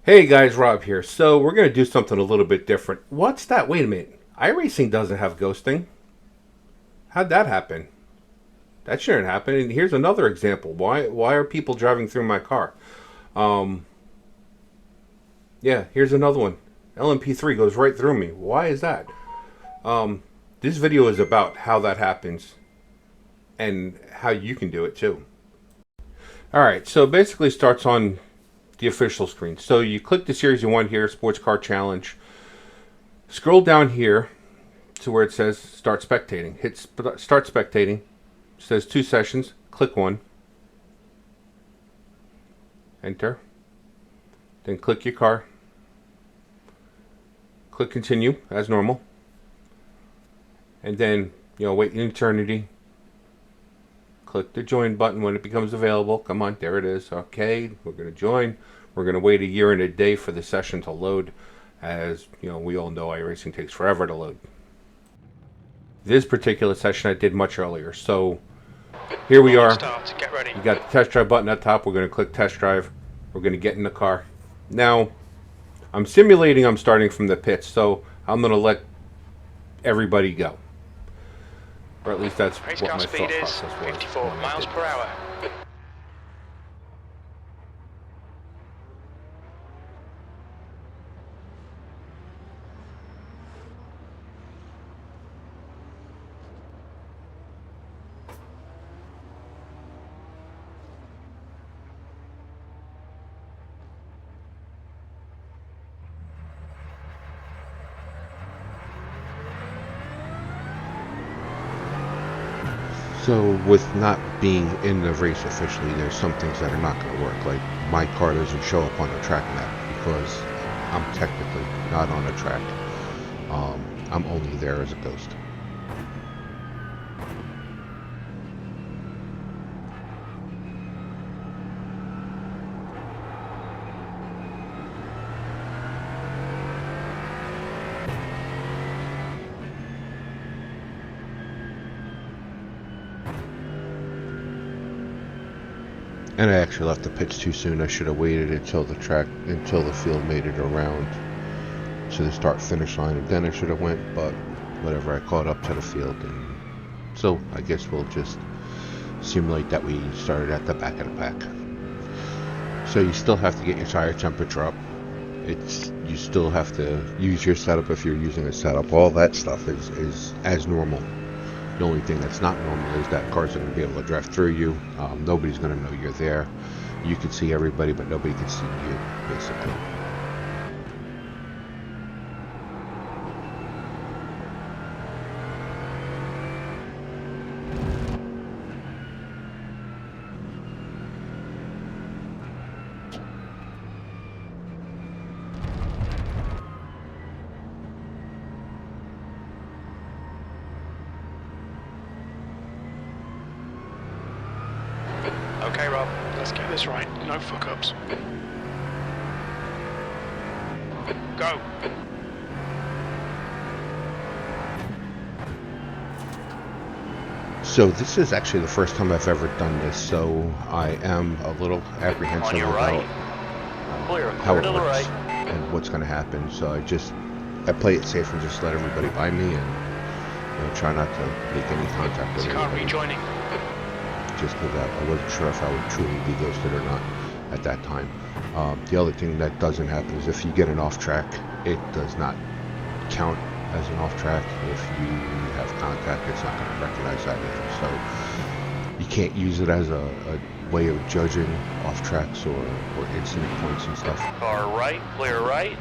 Hey guys, Rob here. So we're going to do something a little bit different. What's that? Wait a minute. iRacing doesn't have ghosting. How'd that happen? That shouldn't happen. And here's another example. Why are people driving through my car? Yeah, here's another one. LMP3 goes right through me. Why is that? This video is about how that happens and how you can do it too. Alright, so it basically starts on the official screen. So you click the series you want here, Sports Car Challenge. Scroll down here to where it says Start Spectating. Hit Start Spectating. It says 2 sessions. Click 1. Enter. Then click your car. Click Continue as normal. And then, wait an eternity. Click the join button when it becomes available. Come on, there it is. Okay, we're going to join. We're going to wait a year and a day for the session to load. As we all know, iRacing takes forever to load. This particular session I did much earlier. So here we are. Get ready. You got the test drive button at the top. We're going to click test drive. We're going to get in the car. Now, I'm simulating I'm starting from the pits, so I'm going to let everybody go. Or at least that's Race what car my speed thought is process was. 54 miles per hour. So with not being in the race officially, there's some things that are not going to work. Like my car doesn't show up on the track map because I'm technically not on the track. I'm only there as a ghost. And I actually left the pits too soon. I should have waited until the field made it around to the start-finish line, and then I should have went. But whatever, I caught up to the field, and so I guess we'll just simulate that we started at the back of the pack. So you still have to get your tire temperature up. You still have to use your setup if you're using a setup. All that stuff is as normal. The only thing that's not normal is that cars are going to be able to drive through you. Nobody's going to know you're there. You can see everybody, but nobody can see you, basically. Okay, Rob, let's get this right. No fuck-ups. Go. So this is actually the first time I've ever done this, so I am a little apprehensive about how it works and what's going to happen. So I play it safe and just let everybody by me and try not to make any contact with Car anybody. rejoining. Just because I wasn't sure if I would truly be ghosted or not at that time. The other thing that doesn't happen is if you get an off track, it does not count as an off track. If you have contact, it's not going to recognize that either. So you can't use it as a way of judging off tracks or incident points and stuff. Car right, clear right.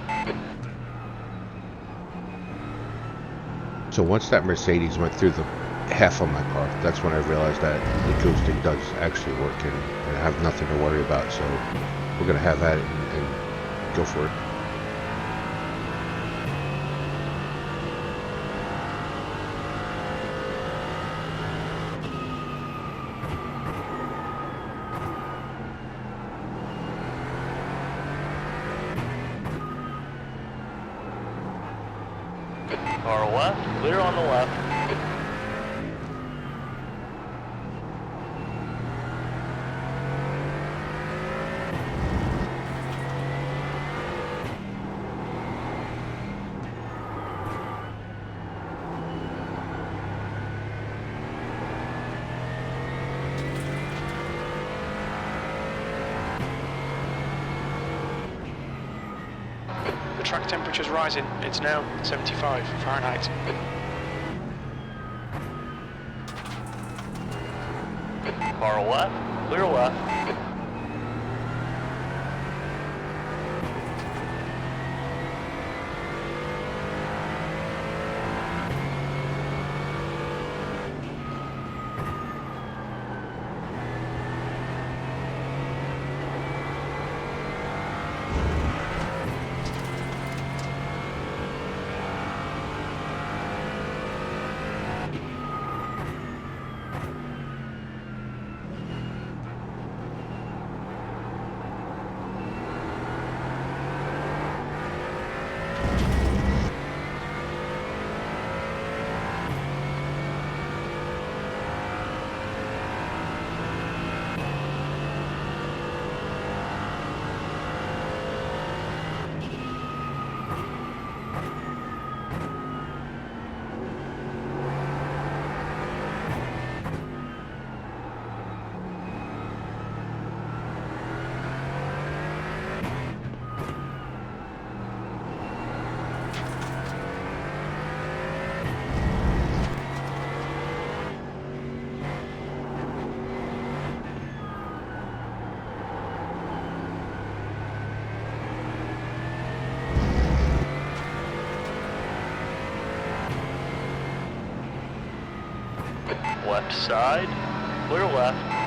So once that Mercedes went through the half of my car, that's when I realized that the ghosting does actually work and I have nothing to worry about. So we're going to have at it and go for it. Car left, clear on the left. the track temperature's rising. It's now 75 Fahrenheit. Far left, clear left. Left side, clear left.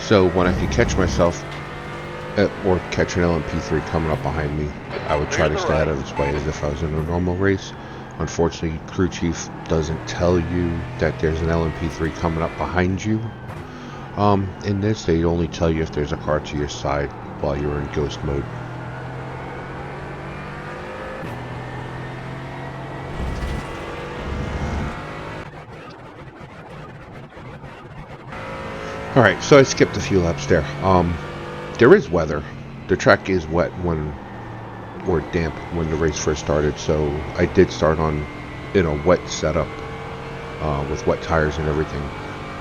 So when I could catch myself or catch an LMP3 coming up behind me, I would try to stay out of its way as if I was in a normal race. Unfortunately, crew chief doesn't tell you that there's an LMP3 coming up behind you. In this, they only tell you if there's a car to your side while you're in ghost mode. Alright, so I skipped a few laps there. There is weather. The track is wet or damp when the race first started, so I did start in a wet setup with wet tires and everything.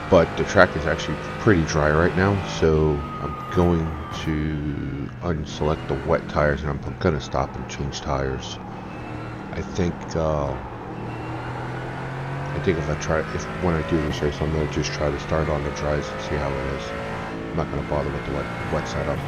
But the track is actually pretty dry right now, so I'm going to unselect the wet tires and I'm going to stop and change tires. I think if when I do this race, I'm going to just try to start on the dries and see how it is. I'm not going to bother with the wet setup.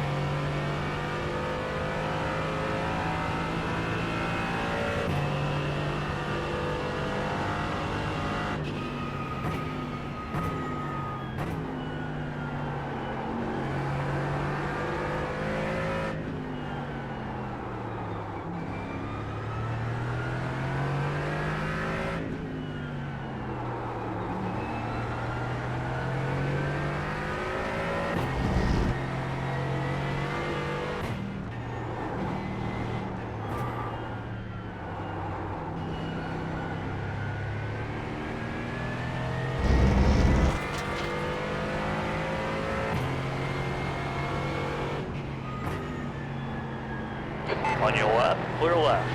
On your left, clear left.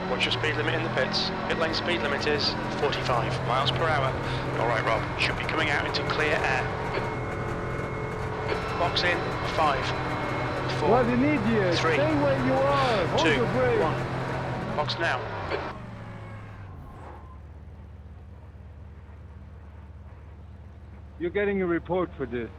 What's your speed limit in the pits? Pit lane speed limit is 45 miles per hour. Alright Rob, should be coming out into clear air. Box in, 5, 4, What an idiot! 3, Stay where you are! Hold 2, the brake! 1. Box now. You're getting a report for this.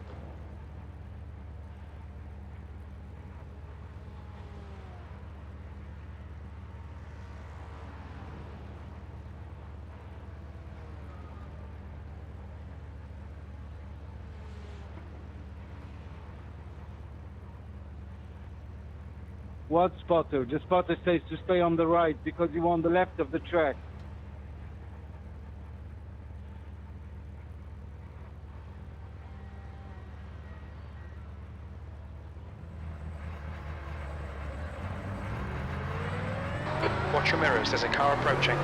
What spotter? The spotter says to stay on the right because you're on the left of the track. Watch your mirrors, there's a car approaching.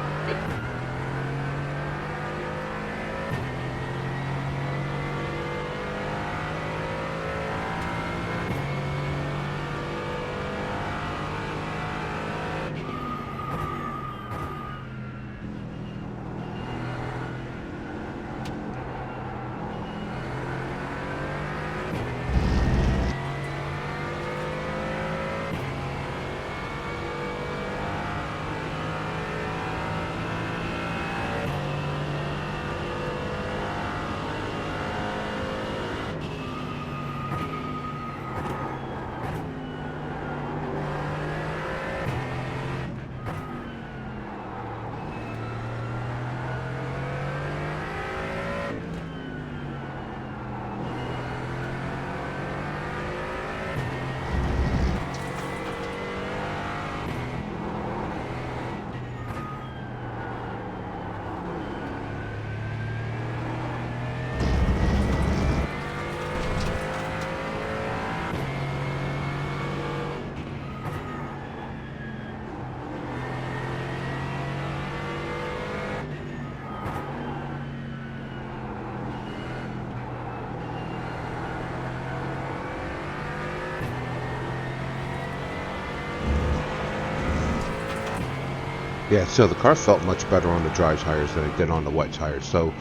Yeah, so the car felt much better on the dry tires than it did on the wet tires, so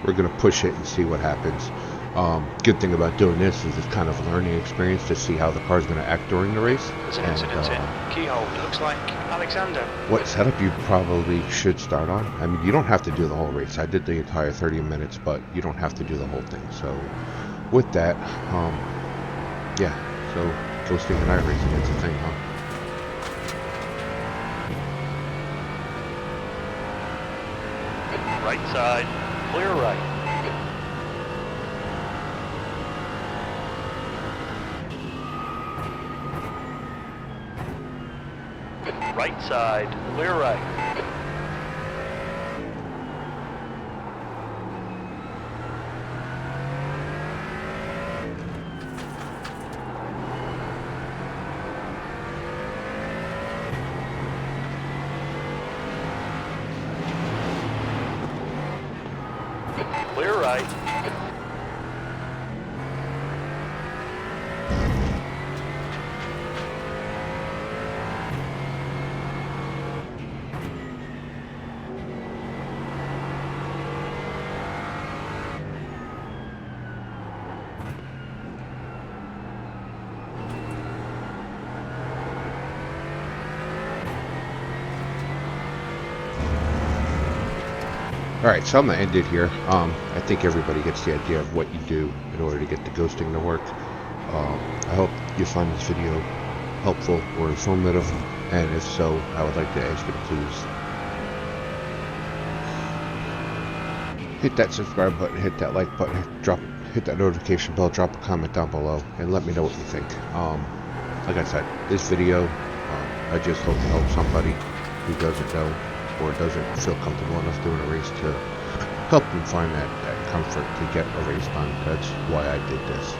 we're going to push it and see what happens. Good thing about doing this is it's kind of a learning experience to see how the car's going to act during the race. There's an incident in. Keyhole, it looks like Alexander. What setup you probably should start on. I mean, you don't have to do the whole race. I did the entire 30 minutes, but you don't have to do the whole thing. So with that, Yeah, so ghosting and iRacing, that's a thing, huh? Right side, clear right. Right side, clear right. Clear right. Alright, so I'm going to end it here. I think everybody gets the idea of what you do in order to get the ghosting to work. I hope you find this video helpful or informative, and if so, I would like to ask you to please hit that subscribe button, hit that like button, hit that notification bell, drop a comment down below, and let me know what you think. Like I said, this video, I just hope to help somebody who doesn't know or doesn't feel comfortable enough doing a race to help them find that comfort to get a race done. That's why I did this.